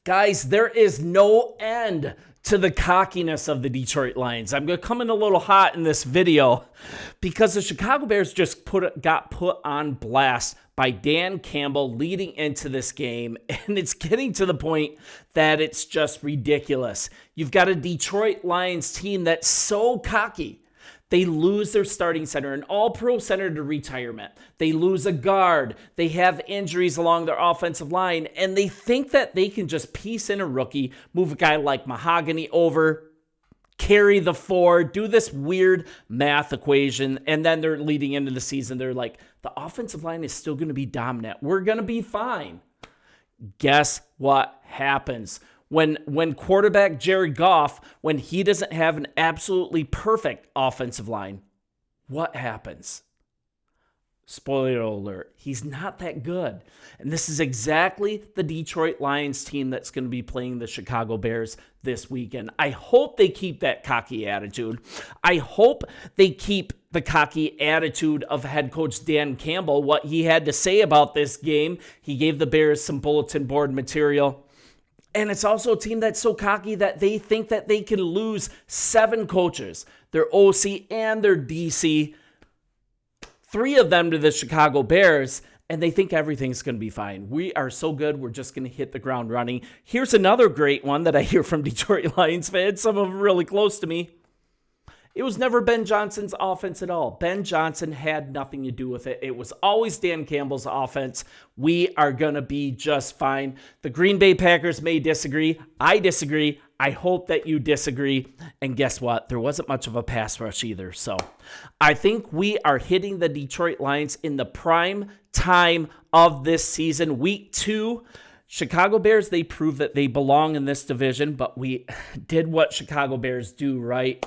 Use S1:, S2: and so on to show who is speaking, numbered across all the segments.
S1: Guys, there is no end to the cockiness of the Detroit Lions. I'm going to come in a little hot in this video because the Chicago Bears just got put on blast by Dan Campbell leading into this game, and it's getting to the point that it's just ridiculous. You've got a Detroit Lions team that's so cocky. They lose their starting center, an all-pro center to retirement. They lose a guard. They have injuries along their offensive line, and they think that they can just piece in a rookie, move a guy like Mahogany over, carry the 4, do this weird math equation, and then they're leading into the season. They're like, the offensive line is still going to be dominant. We're going to be fine. Guess what happens? When quarterback Jared Goff, when he doesn't have an absolutely perfect offensive line, what happens? Spoiler alert, he's not that good. And this is exactly the Detroit Lions team that's going to be playing the Chicago Bears this weekend. I hope they keep that cocky attitude. I hope they keep the cocky attitude of head coach Dan Campbell, what he had to say about this game. He gave the Bears some bulletin board material. And it's also a team that's so cocky that they think that they can lose 7 coaches, their OC and their DC, 3 of them to the Chicago Bears, and they think everything's going to be fine. We are so good, we're just going to hit the ground running. Here's another great one that I hear from Detroit Lions fans, some of them really close to me. It was never Ben Johnson's offense at all. Ben Johnson had nothing to do with it. It was always Dan Campbell's offense. We are going to be just fine. The Green Bay Packers may disagree. I disagree. I hope that you disagree. And guess what? There wasn't much of a pass rush either. So I think we are hitting the Detroit Lions in the prime time of this season. Week 2. Chicago Bears, they proved that they belong in this division, but we did what Chicago Bears do, right?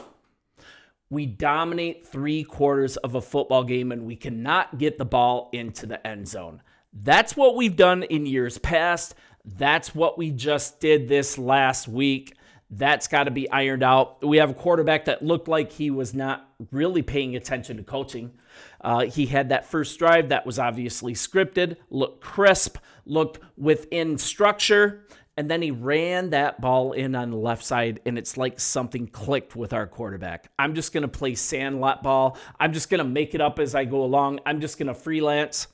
S1: We dominate 3/4 of a football game, and we cannot get the ball into the end zone. That's what we've done in years past. That's what we just did this last week. That's got to be ironed out. We have a quarterback that looked like he was not really paying attention to coaching. He had that first drive that was obviously scripted, looked crisp, looked within structure. And then he ran that ball in on the left side, and it's like something clicked with our quarterback. I'm just going to play sandlot ball. I'm just going to make it up as I go along. I'm just going to freelance.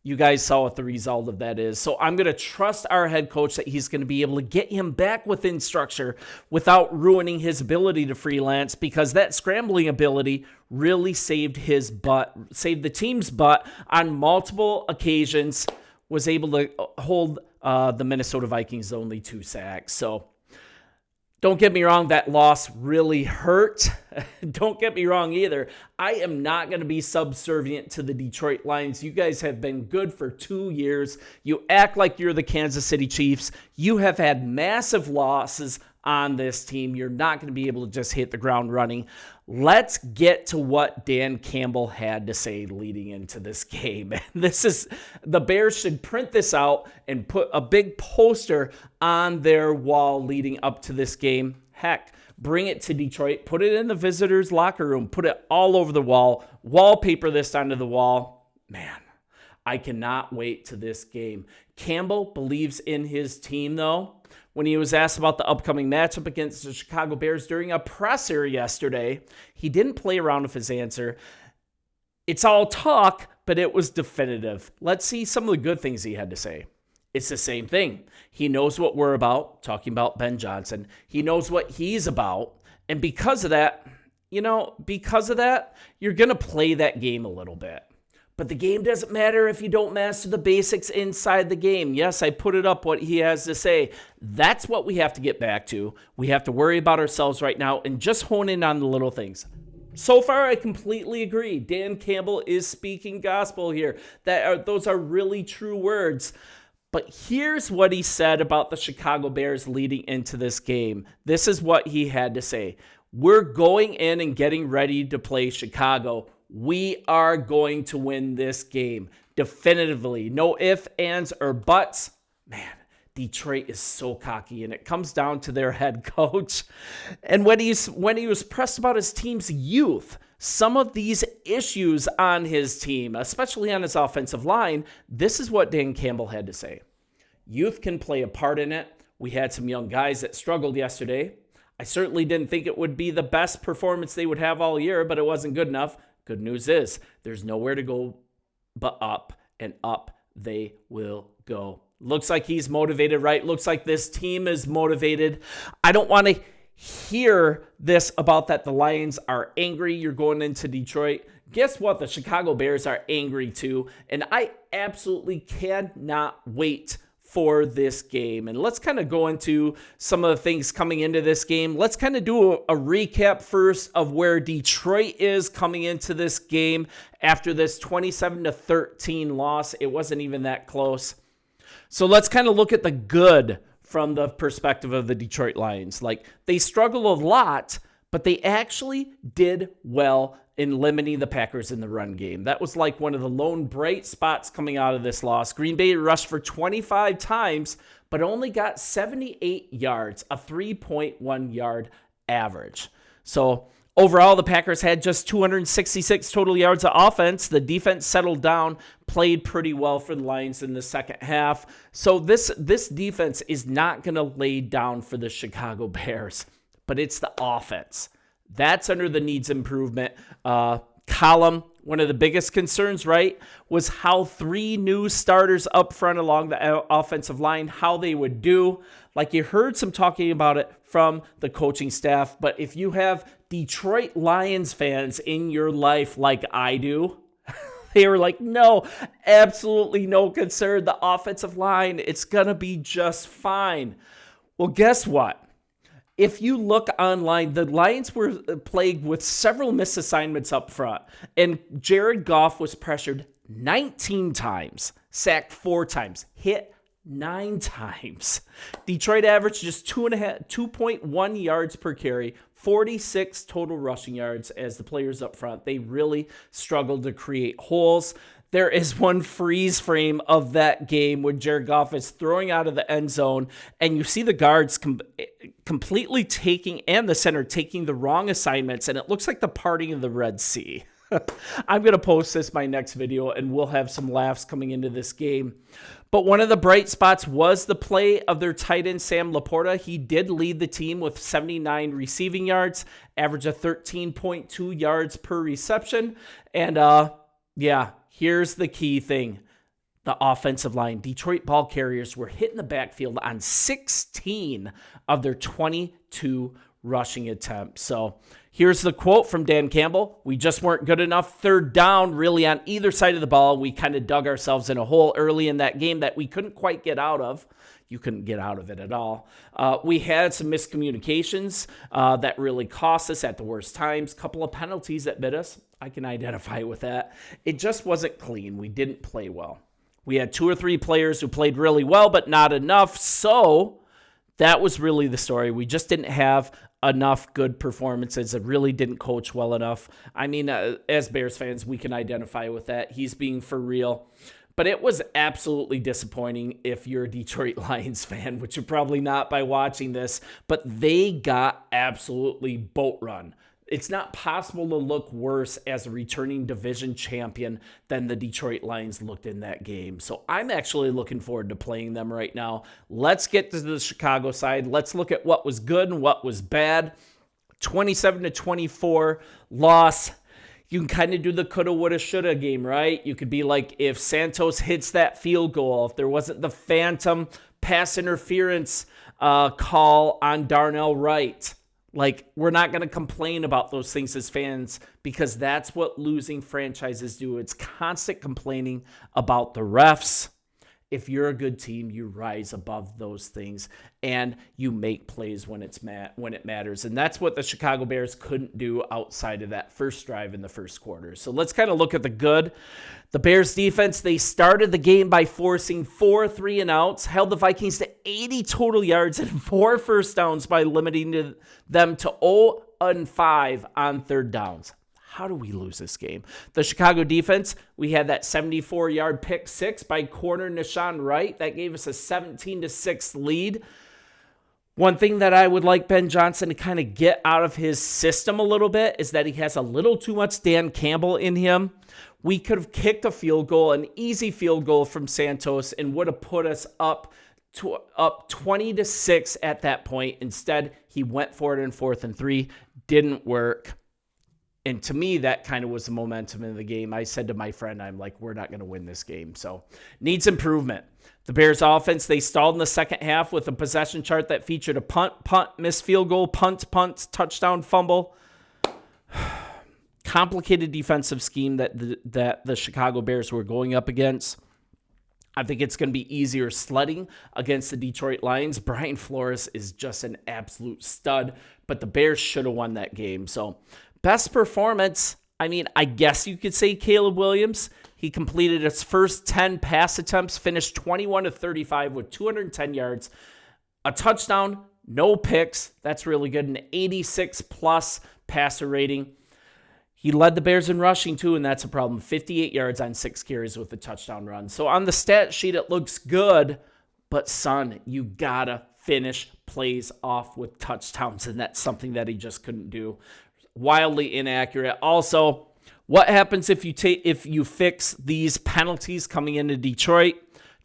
S1: You guys saw what the result of that is. So I'm going to trust our head coach that he's going to be able to get him back within structure without ruining his ability to freelance, because that scrambling ability really saved his butt, saved the team's butt on multiple occasions, was able to hold the Minnesota Vikings only 2 sacks. So don't get me wrong, that loss really hurt. Don't get me wrong either. I am not going to be subservient to the Detroit Lions. You guys have been good for 2 years. You act like you're the Kansas City Chiefs. You have had massive losses on this team. You're not going to be able to just hit the ground running. Let's get to what Dan Campbell had to say leading into this game. The Bears should print this out and put a big poster on their wall leading up to this game. Heck, bring it to Detroit, put it in the visitors' locker room, put it all over the wall, wallpaper this onto the wall. Man, I cannot wait to this game. Campbell believes in his team, though. When he was asked about the upcoming matchup against the Chicago Bears during a presser yesterday, he didn't play around with his answer. It's all talk, but it was definitive. Let's see some of the good things he had to say. It's the same thing. He knows what we're about, talking about Ben Johnson. He knows what he's about. And because of that, you're going to play that game a little bit. But the game doesn't matter if you don't master the basics inside the game. Yes, I put it up what he has to say. That's what we have to get back to. We have to worry about ourselves right now and just hone in on the little things. So far, I completely agree. Dan Campbell is speaking gospel here. Those are really true words. But here's what he said about the Chicago Bears leading into this game. This is what he had to say. We're going in and getting ready to play Chicago. We are going to win this game definitively. No ifs, ands, or buts. Man, Detroit is so cocky, and it comes down to their head coach. And when he was pressed about his team's youth, some of these issues on his team, especially on his offensive line, this is what Dan Campbell had to say. Youth can play a part in it. We had some young guys that struggled yesterday. I certainly didn't think it would be the best performance they would have all year, but it wasn't good enough. Good news is there's nowhere to go but up, and up they will go. Looks like he's motivated, right? Looks like this team is motivated. I don't want to hear this about that the Lions are angry. You're going into Detroit. Guess what? The Chicago Bears are angry too, and I absolutely cannot wait for this game. And let's kind of go into some of the things coming into this game. Let's kind of do a recap first of where Detroit is coming into this game after this 27-13 loss. It wasn't even that close. So let's kind of look at the good from the perspective of the Detroit Lions. Like, they struggled a lot, but they actually did well in limiting the Packers in the run game. That was like one of the lone bright spots coming out of this loss. Green Bay rushed for 25 times, but only got 78 yards, a 3.1 yard average. So overall, the Packers had just 266 total yards of offense. The defense settled down, played pretty well for the Lions in the second half. So this defense is not going to lay down for the Chicago Bears, but it's the offense. That's under the needs improvement column. One of the biggest concerns, right, was how 3 new starters up front along the offensive line, how they would do. Like, you heard some talking about it from the coaching staff, but if you have Detroit Lions fans in your life like I do, they were like, no, absolutely no concern. The offensive line, it's going to be just fine. Well, guess what? If you look online, the Lions were plagued with several misassignments up front, and Jared Goff was pressured 19 times, sacked 4 times, hit 9 times. Detroit averaged just 2.1 yards per carry, 46 total rushing yards as the players up front. They really struggled to create holes. There is one freeze frame of that game when Jared Goff is throwing out of the end zone, and you see the guards completely taking, and the center taking the wrong assignments, and it looks like the parting of the Red Sea. I'm going to post this my next video, and we'll have some laughs coming into this game. But one of the bright spots was the play of their tight end, Sam Laporta. He did lead the team with 79 receiving yards, average of 13.2 yards per reception, and yeah, here's the key thing. The offensive line. Detroit ball carriers were hitting the backfield on 16 of their 22 rushing attempts. So here's the quote from Dan Campbell. We just weren't good enough. Third down, really on either side of the ball. We kind of dug ourselves in a hole early in that game that we couldn't quite get out of. You couldn't get out of it at all. We had some miscommunications that really cost us at the worst times. Couple of penalties that bit us. I can identify with that. It just wasn't clean. We didn't play well. We had 2 or 3 players who played really well, but not enough. So that was really the story. We just didn't have enough good performances. It really didn't coach well enough. I mean, as Bears fans, we can identify with that. He's being for real. But it was absolutely disappointing if you're a Detroit Lions fan, which you're probably not by watching this, but they got absolutely boat run. It's not possible to look worse as a returning division champion than the Detroit Lions looked in that game. So I'm actually looking forward to playing them right now. Let's get to the Chicago side. Let's look at what was good and what was bad. 27-24 loss. You can kind of do the coulda, woulda, shoulda game, right? You could be like, if Santos hits that field goal, if there wasn't the phantom pass interference call on Darnell Wright. Like, we're not going to complain about those things as fans because that's what losing franchises do. It's constant complaining about the refs. If you're a good team, you rise above those things and you make plays when it matters. And that's what the Chicago Bears couldn't do outside of that first drive in the first quarter. So let's kind of look at the good. The Bears defense, they started the game by forcing 4 3-and-outs, held the Vikings to 80 total yards and 4 first downs by limiting them to 0-5 on third downs. How do we lose this game? The Chicago defense, we had that 74-yard pick 6 by corner Nashawn Wright. That gave us a 17-6 lead. One thing that I would like Ben Johnson to kind of get out of his system a little bit is that he has a little too much Dan Campbell in him. We could have kicked a field goal, an easy field goal from Santos, and would have put us up up 20-6 at that point. Instead, he went for it in 4th and 3. Didn't work. And to me, that kind of was the momentum in the game. I said to my friend, I'm like, we're not going to win this game. So needs improvement. The Bears offense, they stalled in the second half with a possession chart that featured a punt, missed field goal, punt, touchdown, fumble. Complicated defensive scheme that the Chicago Bears were going up against. I think it's going to be easier sledding against the Detroit Lions. Brian Flores is just an absolute stud, but the Bears should have won that game. So best performance, I mean, I guess you could say Caleb Williams. He completed his first 10 pass attempts, finished 21 of 35 with 210 yards, a touchdown, no picks. That's really good. An 86-plus passer rating. He led the Bears in rushing, too, and that's a problem. 58 yards on 6 carries with a touchdown run. So on the stat sheet, it looks good, but, son, you got to finish plays off with touchdowns, and that's something that he just couldn't do. Wildly inaccurate. Also, what happens if you fix these penalties coming into Detroit?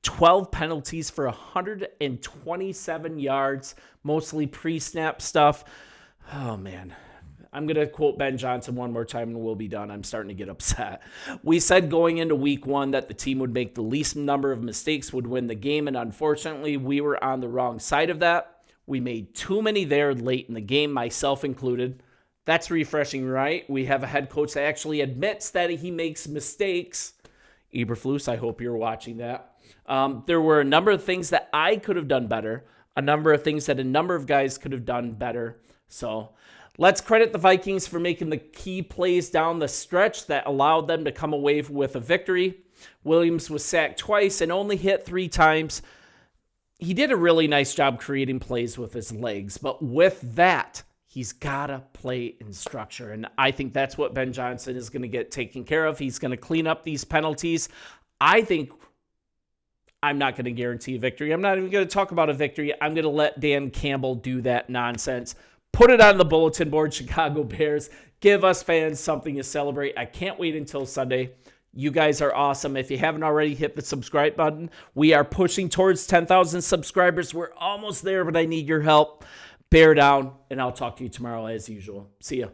S1: 12 penalties for 127 yards, mostly pre-snap stuff. Oh, man. I'm going to quote Ben Johnson one more time and we'll be done. I'm starting to get upset. We said going into week 1 that the team would make the least number of mistakes, would win the game, and unfortunately, we were on the wrong side of that. We made too many there late in the game, myself included. That's refreshing, right? We have a head coach that actually admits that he makes mistakes. Eberflus, I hope you're watching that. There were a number of things that I could have done better, a number of things that a number of guys could have done better. So let's credit the Vikings for making the key plays down the stretch that allowed them to come away with a victory. Williams was sacked twice and only hit 3 times. He did a really nice job creating plays with his legs, but with that, he's got to play in structure, and I think that's what Ben Johnson is going to get taken care of. He's going to clean up these penalties. I think I'm not going to guarantee a victory. I'm not even going to talk about a victory. I'm going to let Dan Campbell do that nonsense. Put it on the bulletin board, Chicago Bears. Give us fans something to celebrate. I can't wait until Sunday. You guys are awesome. If you haven't already, hit the subscribe button. We are pushing towards 10,000 subscribers. We're almost there, but I need your help. Bear down, and I'll talk to you tomorrow as usual. See ya.